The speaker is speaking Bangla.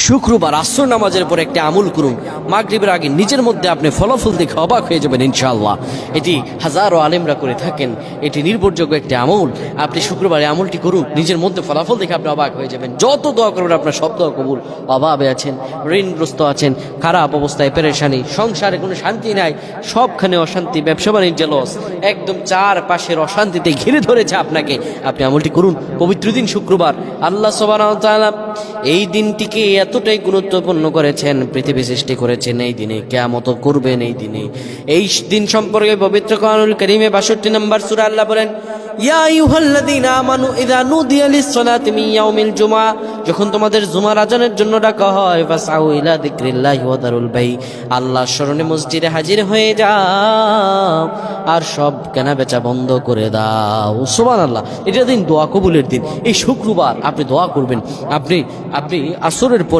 শুক্রবার আসর নামাজের পর একটা আমল করুন, মাগরিবের আগে নিজের মধ্যে আপনি ফলাফল দেখে অবাক হয়ে যাবেন ইনশাআল্লাহ। এটি হাজারো আলেমরা করে থাকেন, এটি নির্ভরযোগ্য একটি আমল। আপনি শুক্রবারে আমলটি করুন, নিজের মধ্যে ফলাফল দেখে আপনি অবাক হয়ে যাবেন। যত দোয়া করবেন আপনার সব দোয়া কবুল। অভাবে আছেন, ঋণগ্রস্ত আছেন, খারাপ অবস্থায় পেরেশানি, সংসারে কোনো শান্তি নাই, সবখানে অশান্তি, ব্যবসা বাণিজ্য লস, একদম চারপাশের অশান্তিতে ঘিরে ধরেছে আপনাকে, আপনি আমলটি করুন। পবিত্র দিন শুক্রবার, আল্লাহ সুবহানাহু ওয়া তাআলা এই দিনটিকে এতটাই গুরুত্বপূর্ণ করেছেন, পৃথিবী সৃষ্টি করেছেন এই দিনে, কিয়ামত করবেন এই দিনে। এই দিন সম্পর্কে পবিত্র কোরআনুল কারীমে 62 নম্বর সূরা আল্লাহ বলেন, ইয়া আইয়ুহাল্লাযীনা আমানু ইযা নুদিয়া লিস-সালাতি মিন ইয়াউমিল জুমআ, যখন তোমাদের জুমার আজানের জন্য ডাকা হয়, ফাসআউ ইলা যিকরিল্লাহি ওয়া দারুল বাই, আল্লাহর স্মরণে মসজিদে হাজির হয়ে যাও আর সব কেনাবেচা বন্ধ করে দাও। সুবহানাল্লাহ। এটা দিন দোয়া কবুলের দিন। এই শুক্রবার আপনি দোয়া করবেন, আপনি আসরের পরে